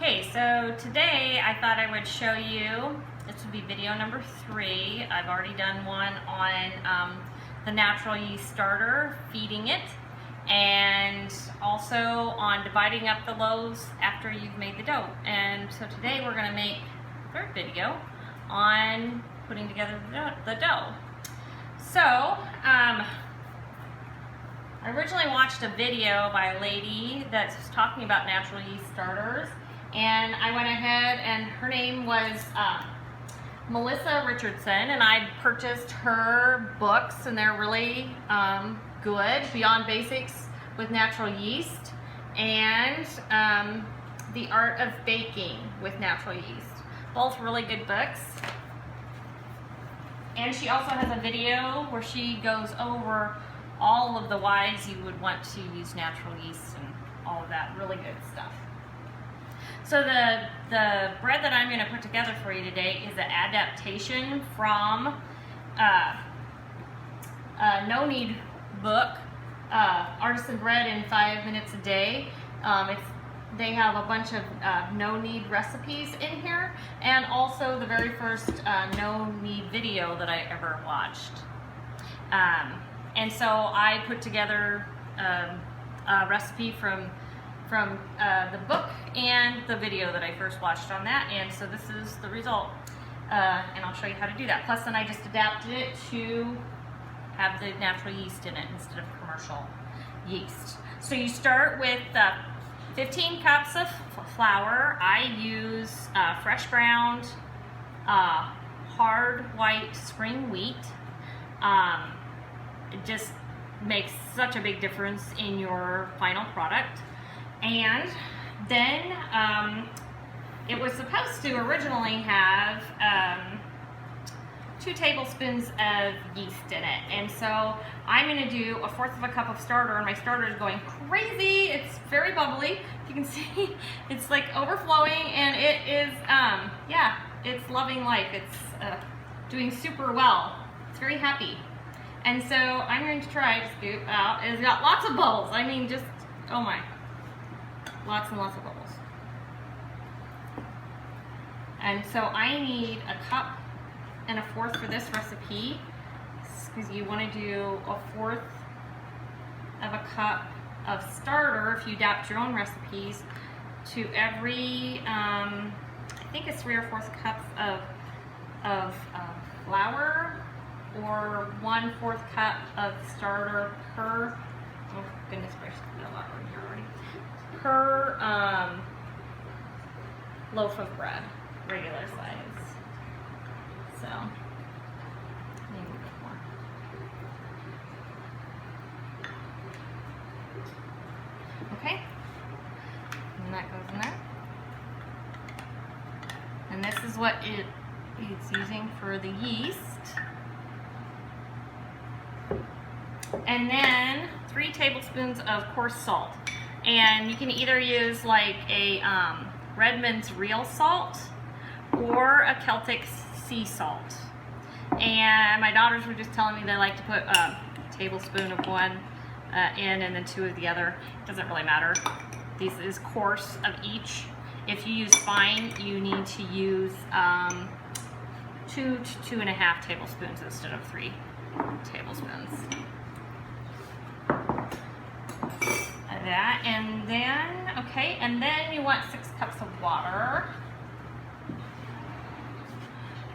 Okay, so today I thought I would show you, this would be video number 3. I've already done one on the natural yeast starter, feeding it, and also on dividing up the loaves after you've made the dough. And so today we're going to make a third video on putting together the dough. So, I originally watched a video by a lady that's talking about natural yeast starters, and I went ahead, and her name was Melissa Richardson, and I purchased her books, and they're really good, Beyond Basics with Natural Yeast, and The Art of Baking with Natural Yeast. Both really good books. And she also has a video where she goes over all of the whys you would want to use natural yeast and all of that really good stuff. So the bread that I'm going to put together for you today is an adaptation from a No Knead book, Artisan Bread in 5 Minutes a Day. They have a bunch of no knead recipes in here, and also the very first no knead video that I ever watched. And so I put together a recipe from the book and the video that I first watched on that, and so this is the result. And I'll show you how to do that. Plus, then I just adapted it to have the natural yeast in it instead of commercial yeast. So you start with 15 cups of flour. I use fresh ground, hard white spring wheat. It just makes such a big difference in your final product. And then it was supposed to originally have 2 tablespoons of yeast in it. And so I'm going to do 1/4 cup of starter, and my starter is going crazy. It's very bubbly. You can see it's like overflowing, and it is, yeah, it's loving life. It's doing super well. It's very happy. And so I'm going to try to scoop out. It's got lots of bubbles. I mean, just, oh my, lots and lots of bubbles. And so I need 1 1/4 for this recipe, because you want to do 1/4 of a cup of starter if you adapt your own recipes to every, I think it's 3 or 4 cups of flour, or 1/4 cup of starter per, oh goodness gracious, there's a lot in here already, per loaf of bread, regular size. So, maybe a bit more. Okay, and that goes in there. And this is what it's using for the yeast. And then 3 tablespoons of coarse salt. And you can either use like a Redmond's real salt or a Celtic sea salt. And my daughters were just telling me they like to put a tablespoon of one in and then 2 of the other. It doesn't really matter. This is coarse of each. If you use fine, you need to use 2 to 2.5 tablespoons instead of 3 tablespoons. That, and then, okay, and then you want 6 cups of water.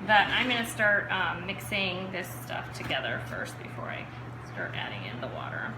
But I'm going to start mixing this stuff together first before I start adding in the water.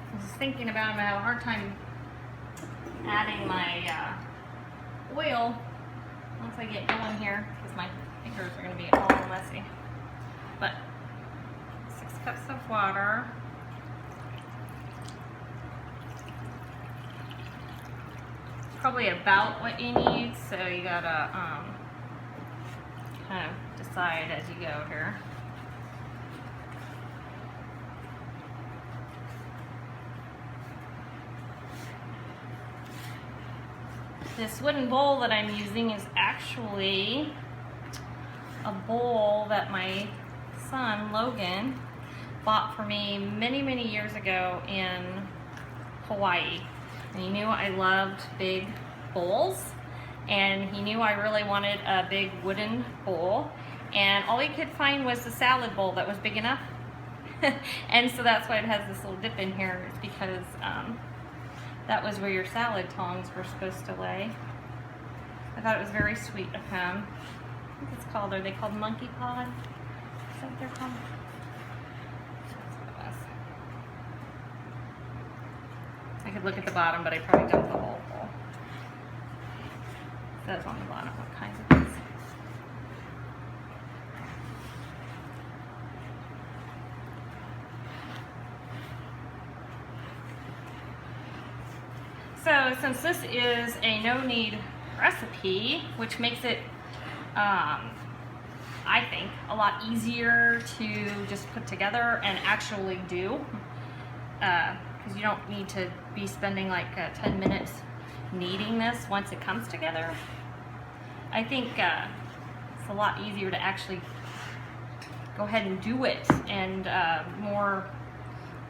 I was thinking about it, I have a hard time adding my oil once I get going here, because my fingers are going to be all messy. But 6 cups of water. probably about what you need, so you gotta kind of decide as you go here. This wooden bowl that I'm using is actually a bowl that my son, Logan, bought for me many, many years ago in Hawaii. And he knew I loved big bowls, and he knew I really wanted a big wooden bowl, and all he could find was the salad bowl that was big enough. And so that's why it has this little dip in here. It's because that was where your salad tongs were supposed to lay. I thought it was very sweet of him. I think it's called, are they called monkey pod? Is that what they're called? That's what it was. I could look at the bottom, but I probably dumped the whole bowl. It says on the bottom what kinds of things. So since this is a no-knead recipe, which makes it, I think, a lot easier to just put together and actually do, because you don't need to be spending like 10 minutes kneading this once it comes together. I think it's a lot easier to actually go ahead and do it, and more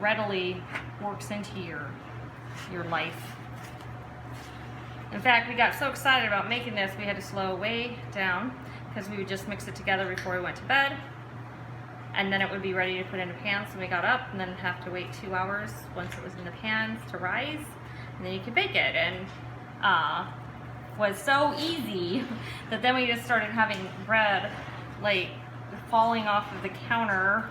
readily works into your life. In fact, we got so excited about making this, we had to slow way down, because we would just mix it together before we went to bed, and then it would be ready to put into pans when we got up, and then have to wait 2 hours once it was in the pans to rise, and then you could bake it. And was so easy that then we just started having bread like falling off of the counter,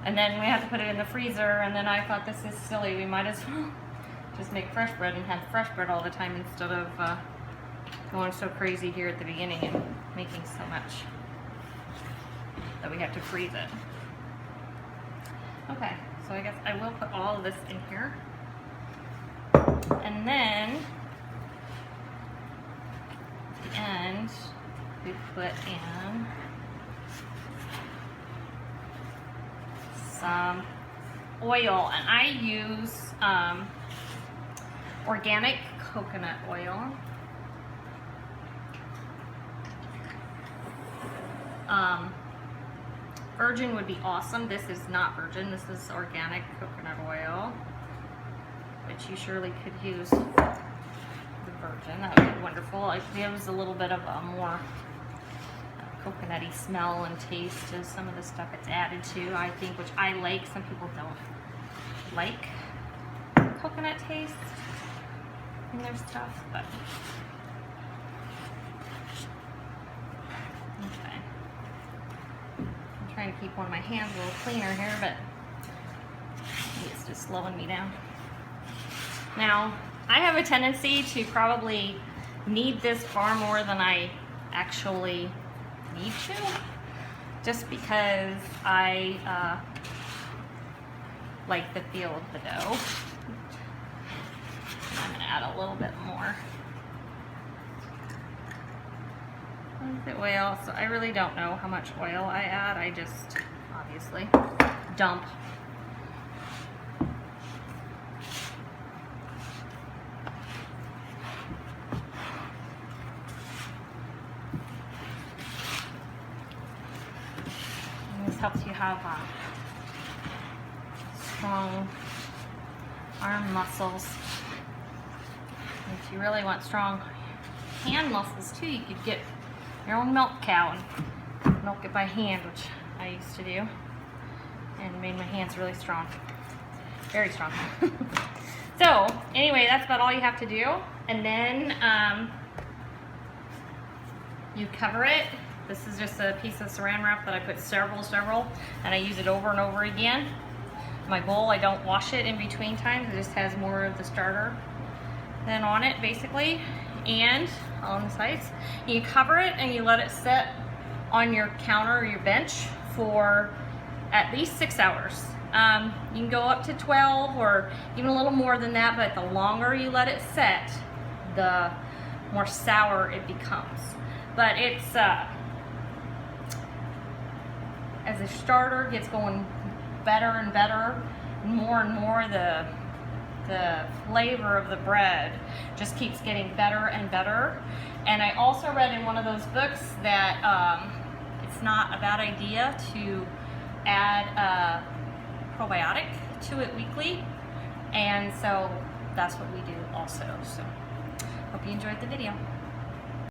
and then we had to put it in the freezer, and then I thought, this is silly, we might as well just make fresh bread and have fresh bread all the time instead of going so crazy here at the beginning and making so much that we have to freeze it. Okay, so I guess I will put all of this in here, and then at the end we put in some oil, and I use organic coconut oil. Virgin would be awesome. This is not virgin. This is organic coconut oil, which you surely could use the virgin. That would be wonderful. It gives a little bit of a more coconutty smell and taste to some of the stuff it's added to, I think, which I like. Some people don't like coconut taste in their stuff, but okay. I'm trying to keep one of my hands a little cleaner here, but it's just slowing me down. Now, I have a tendency to probably knead this far more than I actually need to, just because I like the feel of the dough. I'm going to add a little bit more. The oil, so I really don't know how much oil I add. I just obviously dump. And this helps you have strong arm muscles. If you really want strong hand muscles too, you could get your own milk cow and milk it by hand, which I used to do, and made my hands really strong, very strong. So anyway, that's about all you have to do, and then you cover it. This is just a piece of saran wrap that I put several, and I use it over and over again. My bowl, I don't wash it in between times. It just has more of the starter than on it, basically, and on the sides. You cover it and you let it sit on your counter or your bench for at least 6 hours. You can go up to 12 or even a little more than that, but the longer you let it set, the more sour it becomes. But it's, as the starter gets going better and better, and more, the flavor of the bread just keeps getting better and better. And I also read in one of those books that it's not a bad idea to add a probiotic to it weekly, and so that's what we do also. So hope you enjoyed the video.